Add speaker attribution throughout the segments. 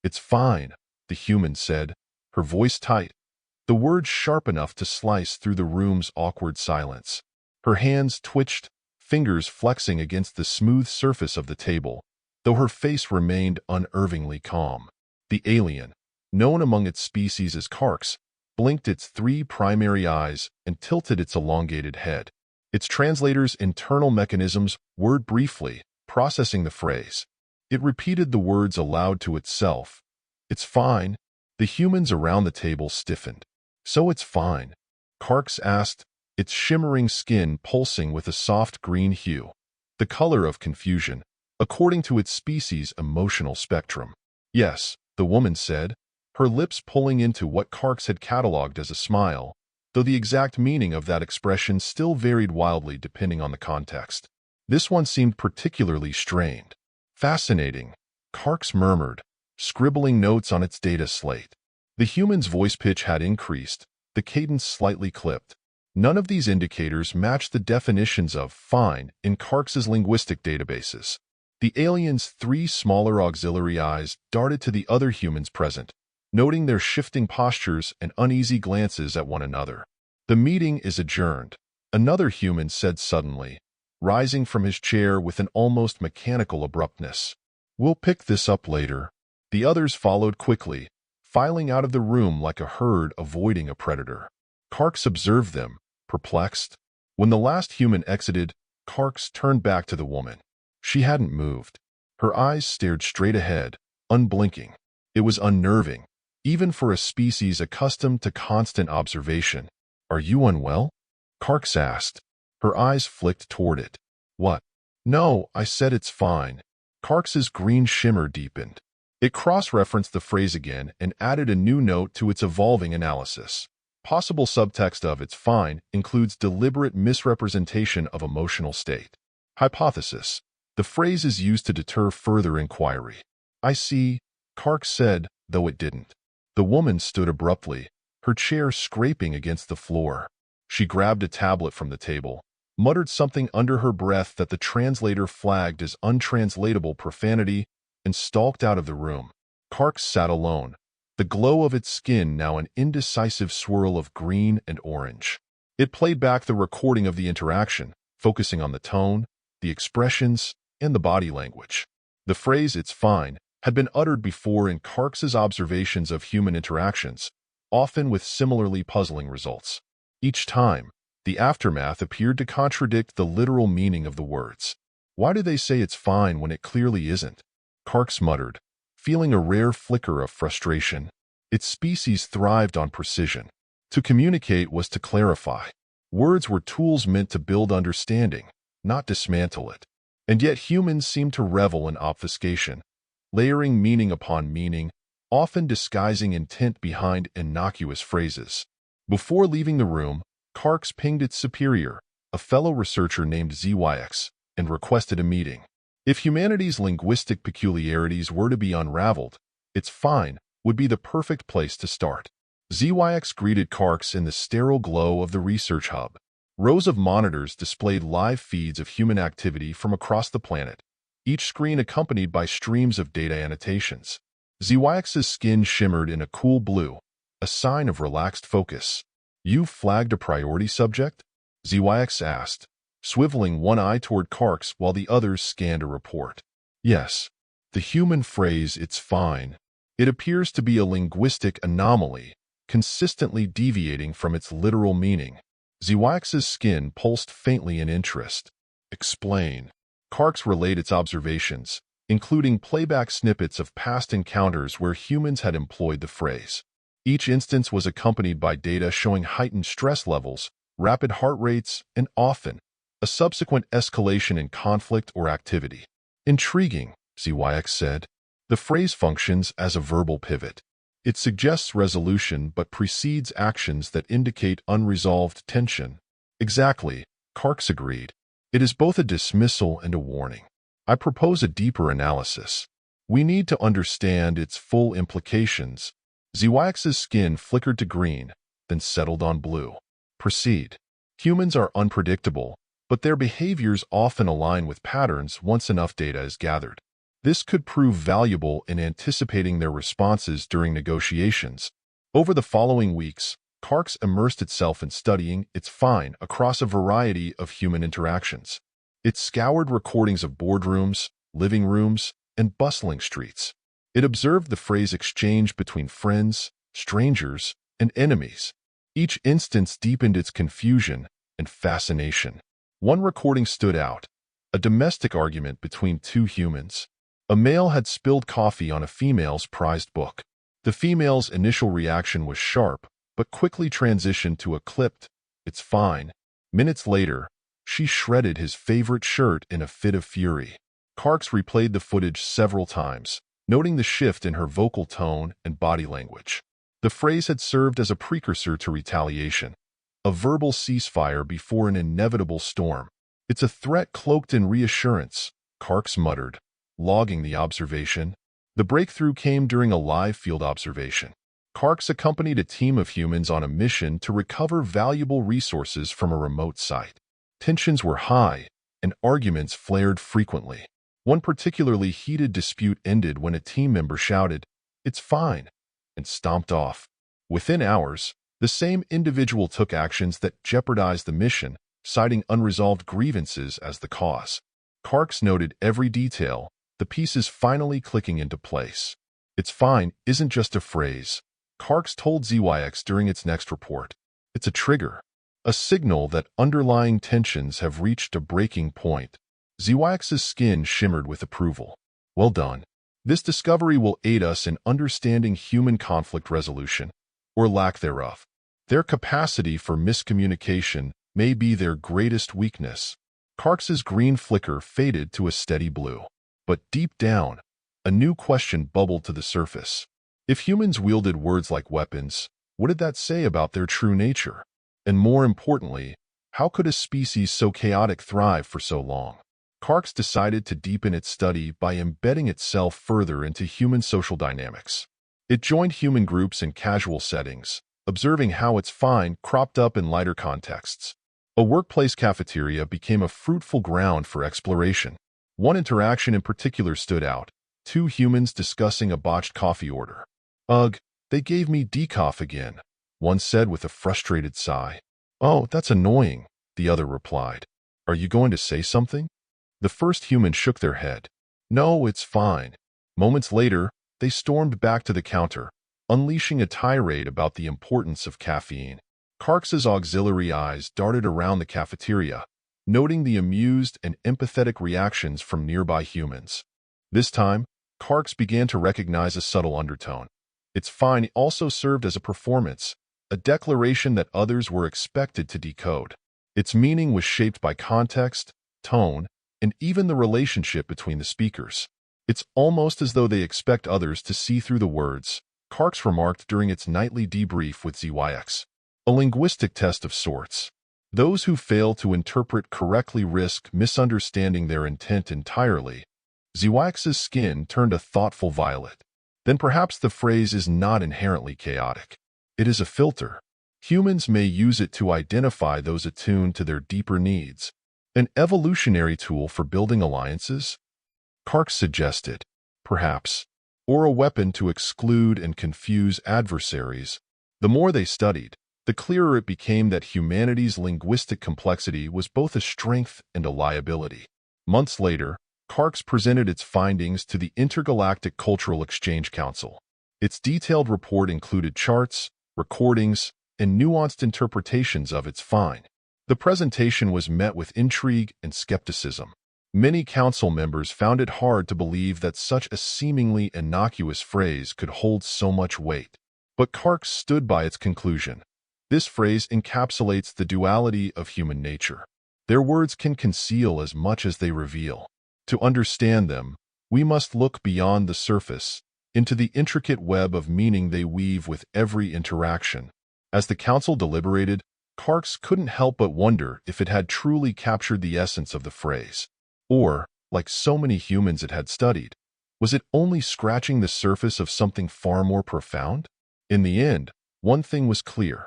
Speaker 1: It's fine, the human said, her voice tight, the words sharp enough to slice through the room's awkward silence. Her hands twitched, fingers flexing against the smooth surface of the table, though her face remained unnervingly calm. The alien, known among its species as Qarx, blinked its three primary eyes and tilted its elongated head. Its translator's internal mechanisms whirred briefly, processing the phrase. It repeated the words aloud to itself. It's fine. The humans around the table stiffened. So it's fine? Qarx asked, its shimmering skin pulsing with a soft green hue, the color of confusion, according to its species' emotional spectrum. Yes, the woman said, her lips pulling into what Qarx had catalogued as a smile, though the exact meaning of that expression still varied wildly depending on the context. This one seemed particularly strained. Fascinating, Qarx murmured, scribbling notes on its data slate. The human's voice pitch had increased, the cadence slightly clipped. None of these indicators matched the definitions of fine in Qarx's linguistic databases. The alien's three smaller auxiliary eyes darted to the other humans present, noting their shifting postures and uneasy glances at one another. The meeting is adjourned, another human said suddenly, rising from his chair with an almost mechanical abruptness. We'll pick this up later. The others followed quickly, filing out of the room like a herd avoiding a predator. Qarx observed them, perplexed. When the last human exited, Qarx turned back to the woman. She hadn't moved. Her eyes stared straight ahead, unblinking. It was unnerving, even for a species accustomed to constant observation. Are you unwell? Qarx asked. Her eyes flicked toward it. What? No, I said it's fine. Qarx's green shimmer deepened. It cross-referenced the phrase again and added a new note to its evolving analysis. Possible subtext of it's fine includes deliberate misrepresentation of emotional state. Hypothesis. The phrase is used to deter further inquiry. I see, Qarx said, though it didn't. The woman stood abruptly, her chair scraping against the floor. She grabbed a tablet from the table, muttered something under her breath that the translator flagged as untranslatable profanity, and stalked out of the room. Qarx sat alone, the glow of its skin now an indecisive swirl of green and orange. It played back the recording of the interaction, focusing on the tone, the expressions, and the body language. The phrase, it's fine, had been uttered before in Qarx's observations of human interactions, often with similarly puzzling results. Each time, the aftermath appeared to contradict the literal meaning of the words. Why do they say it's fine when it clearly isn't? Qarx muttered, feeling a rare flicker of frustration. Its species thrived on precision. To communicate was to clarify. Words were tools meant to build understanding, not dismantle it. And yet humans seem to revel in obfuscation, layering meaning upon meaning, often disguising intent behind innocuous phrases. Before leaving the room, Qarx pinged its superior, a fellow researcher named ZYX, and requested a meeting. If humanity's linguistic peculiarities were to be unraveled, it's fine would be the perfect place to start. ZYX greeted Qarx in the sterile glow of the research hub. Rows of monitors displayed live feeds of human activity from across the planet, each screen accompanied by streams of data annotations. ZYX's skin shimmered in a cool blue, a sign of relaxed focus. You flagged a priority subject? ZYX asked, swiveling one eye toward Qarx while the others scanned a report. Yes. The human phrase, it's fine. It appears to be a linguistic anomaly, consistently deviating from its literal meaning. ZYX's skin pulsed faintly in interest. Explain. Qarx relayed its observations, including playback snippets of past encounters where humans had employed the phrase. Each instance was accompanied by data showing heightened stress levels, rapid heart rates, and often, a subsequent escalation in conflict or activity. Intriguing, ZYX said. The phrase functions as a verbal pivot. It suggests resolution but precedes actions that indicate unresolved tension. Exactly, Qarx agreed. It is both a dismissal and a warning. I propose a deeper analysis. We need to understand its full implications. ZYX's skin flickered to green, then settled on blue. Proceed. Humans are unpredictable, but their behaviors often align with patterns once enough data is gathered. This could prove valuable in anticipating their responses during negotiations. Over the following weeks, Qarx immersed itself in studying its fine across a variety of human interactions. It scoured recordings of boardrooms, living rooms, and bustling streets. It observed the phrase exchange between friends, strangers, and enemies. Each instance deepened its confusion and fascination. One recording stood out, a domestic argument between two humans. A male had spilled coffee on a female's prized book. The female's initial reaction was sharp, but quickly transitioned to a clipped, "It's fine." Minutes later, she shredded his favorite shirt in a fit of fury. Qarx replayed the footage several times, noting the shift in her vocal tone and body language. The phrase had served as a precursor to retaliation, a verbal ceasefire before an inevitable storm. "It's a threat cloaked in reassurance," Qarx muttered, logging the observation. The breakthrough came during a live field observation. Qarx accompanied a team of humans on a mission to recover valuable resources from a remote site. Tensions were high, and arguments flared frequently. One particularly heated dispute ended when a team member shouted, "It's fine," and stomped off. Within hours, the same individual took actions that jeopardized the mission, citing unresolved grievances as the cause. Qarx noted every detail, the pieces finally clicking into place. "It's fine" isn't just a phrase, Qarx told ZYX during its next report. It's a trigger, a signal that underlying tensions have reached a breaking point. ZYX's skin shimmered with approval. "Well done. This discovery will aid us in understanding human conflict resolution, or lack thereof. Their capacity for miscommunication may be their greatest weakness." Qarx's green flicker faded to a steady blue. But deep down, a new question bubbled to the surface. If humans wielded words like weapons, what did that say about their true nature? And more importantly, how could a species so chaotic thrive for so long? Qarx decided to deepen its study by embedding itself further into human social dynamics. It joined human groups in casual settings, observing how its fine cropped up in lighter contexts. A workplace cafeteria became a fruitful ground for exploration. One interaction in particular stood out, two humans discussing a botched coffee order. "Ugh, they gave me decaf again," one said with a frustrated sigh. "Oh, that's annoying," the other replied. "Are you going to say something?" The first human shook their head. "No, it's fine." Moments later, they stormed back to the counter, unleashing a tirade about the importance of caffeine. Qarx's auxiliary eyes darted around the cafeteria, noting the amused and empathetic reactions from nearby humans. This time, Qarx began to recognize a subtle undertone. Its fine also served as a performance, a declaration that others were expected to decode. Its meaning was shaped by context, tone, and even the relationship between the speakers. "It's almost as though they expect others to see through the words," Qarx remarked during its nightly debrief with ZYX. "A linguistic test of sorts. Those who fail to interpret correctly risk misunderstanding their intent entirely." ZYX's skin turned a thoughtful violet. Then perhaps the phrase is not inherently chaotic. It is a filter. Humans may use it to identify those attuned to their deeper needs. An evolutionary tool for building alliances? Qarx suggested. Perhaps. Or a weapon to exclude and confuse adversaries. The more they studied, the clearer it became that humanity's linguistic complexity was both a strength and a liability. Months later, Qarx presented its findings to the Intergalactic Cultural Exchange Council. Its detailed report included charts, recordings, and nuanced interpretations of its find. The presentation was met with intrigue and skepticism. Many council members found it hard to believe that such a seemingly innocuous phrase could hold so much weight. But Qarx stood by its conclusion. This phrase encapsulates the duality of human nature. Their words can conceal as much as they reveal. To understand them, we must look beyond the surface, into the intricate web of meaning they weave with every interaction. As the council deliberated, Qarx couldn't help but wonder if it had truly captured the essence of the phrase. Or, like so many humans it had studied, was it only scratching the surface of something far more profound? In the end, one thing was clear.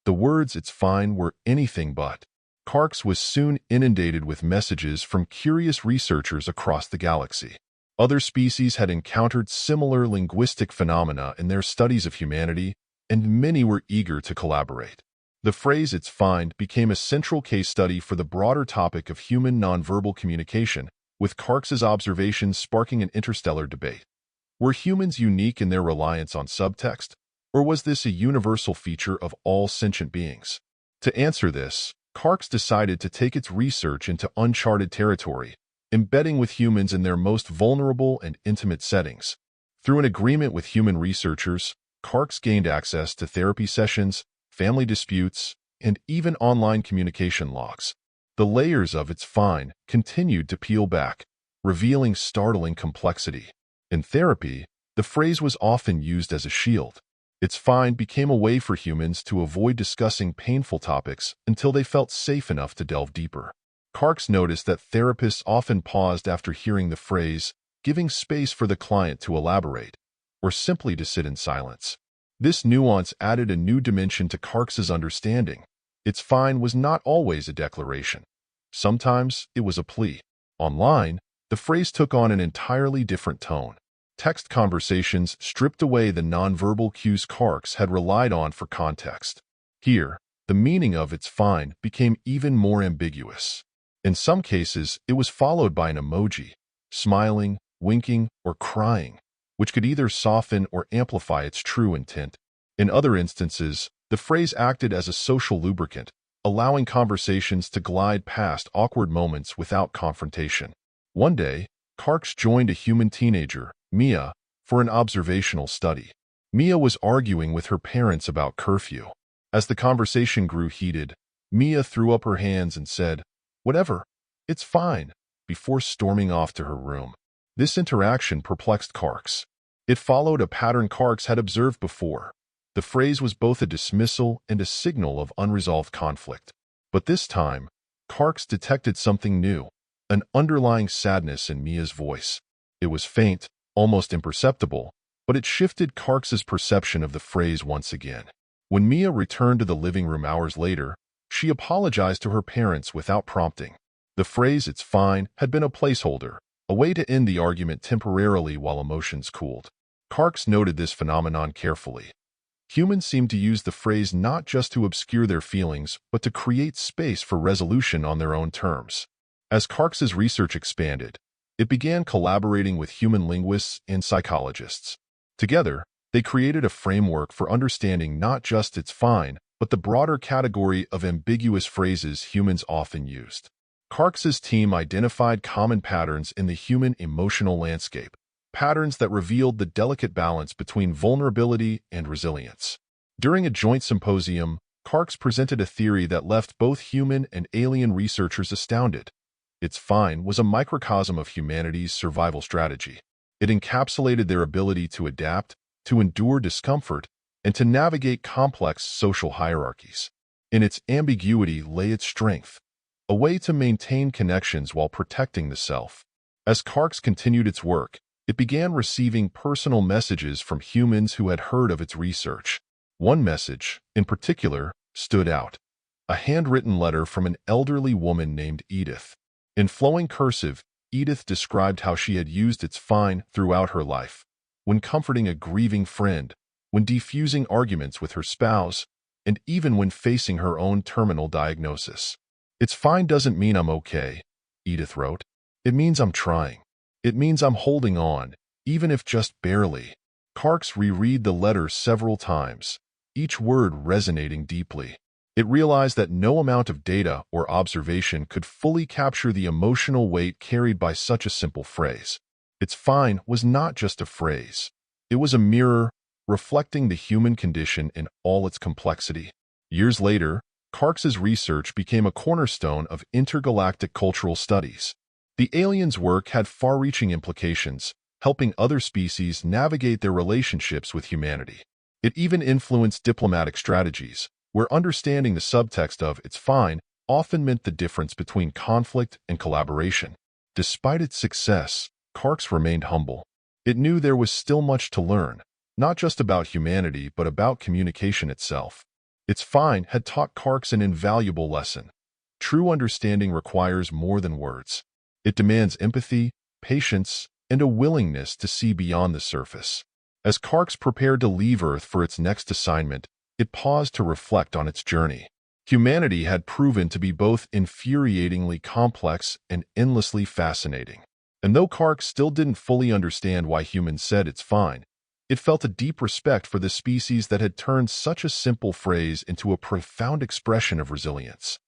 Speaker 1: The words "it's fine" were anything but. Qarx was soon inundated with messages from curious researchers across the galaxy. Other species had encountered similar linguistic phenomena in their studies of humanity, and many were eager to collaborate. The phrase "it's fine" became a central case study for the broader topic of human nonverbal communication, with Qarx's observations sparking an interstellar debate. Were humans unique in their reliance on subtext, or was this a universal feature of all sentient beings? To answer this, Qarx decided to take its research into uncharted territory, embedding with humans in their most vulnerable and intimate settings. Through an agreement with human researchers, Qarx gained access to therapy sessions, family disputes, and even online communication logs. The layers of "it's fine" continued to peel back, revealing startling complexity. In therapy, the phrase was often used as a shield. "It's fine" became a way for humans to avoid discussing painful topics until they felt safe enough to delve deeper. Qarx noticed that therapists often paused after hearing the phrase, giving space for the client to elaborate, or simply to sit in silence. This nuance added a new dimension to Qarx's understanding. "It's fine" was not always a declaration. Sometimes it was a plea. Online, the phrase took on an entirely different tone. Text conversations stripped away the nonverbal cues Qarx had relied on for context. Here, the meaning of "it's fine" became even more ambiguous. In some cases, it was followed by an emoji, smiling, winking, or crying, which could either soften or amplify its true intent. In other instances, the phrase acted as a social lubricant, allowing conversations to glide past awkward moments without confrontation. One day, Qarx joined a human teenager, Mia, for an observational study. Mia was arguing with her parents about curfew. As the conversation grew heated, Mia threw up her hands and said, "Whatever, it's fine," before storming off to her room. This interaction perplexed Qarx. It followed a pattern Qarx had observed before. The phrase was both a dismissal and a signal of unresolved conflict. But this time, Qarx detected something new, an underlying sadness in Mia's voice. It was faint, almost imperceptible, but it shifted Qarx's perception of the phrase once again. When Mia returned to the living room hours later, she apologized to her parents without prompting. The phrase "it's fine" had been a placeholder, a way to end the argument temporarily while emotions cooled. Qarx noted this phenomenon carefully. Humans seem to use the phrase not just to obscure their feelings, but to create space for resolution on their own terms. As Qarx's research expanded, it began collaborating with human linguists and psychologists. Together, they created a framework for understanding not just "it's fine," but the broader category of ambiguous phrases humans often used. Qarx's team identified common patterns in the human emotional landscape, patterns that revealed the delicate balance between vulnerability and resilience. During a joint symposium, Qarx presented a theory that left both human and alien researchers astounded. "It's fine" was a microcosm of humanity's survival strategy. It encapsulated their ability to adapt, to endure discomfort, and to navigate complex social hierarchies. In its ambiguity lay its strength, a way to maintain connections while protecting the self. As Qarx continued its work, it began receiving personal messages from humans who had heard of its research. One message, in particular, stood out: a handwritten letter from an elderly woman named Edith. In flowing cursive, Edith described how she had used "it's fine" throughout her life, when comforting a grieving friend, when defusing arguments with her spouse, and even when facing her own terminal diagnosis. "It's fine doesn't mean I'm okay," Edith wrote. "It means I'm trying. It means I'm holding on, even if just barely." Qarx reread the letter several times, each word resonating deeply. It realized that no amount of data or observation could fully capture the emotional weight carried by such a simple phrase. "It's fine" was not just a phrase. It was a mirror, reflecting the human condition in all its complexity. Years later, Qarx's research became a cornerstone of intergalactic cultural studies. The aliens' work had far-reaching implications, helping other species navigate their relationships with humanity. It even influenced diplomatic strategies, where understanding the subtext of "it's fine" often meant the difference between conflict and collaboration. Despite its success, Qarx remained humble. It knew there was still much to learn, not just about humanity but about communication itself. "It's fine" had taught Qarx an invaluable lesson. True understanding requires more than words. It demands empathy, patience, and a willingness to see beyond the surface. As Qarx prepared to leave Earth for its next assignment, it paused to reflect on its journey. Humanity had proven to be both infuriatingly complex and endlessly fascinating. And though Qarx still didn't fully understand why humans said it's fine, it felt a deep respect for the species that had turned such a simple phrase into a profound expression of resilience.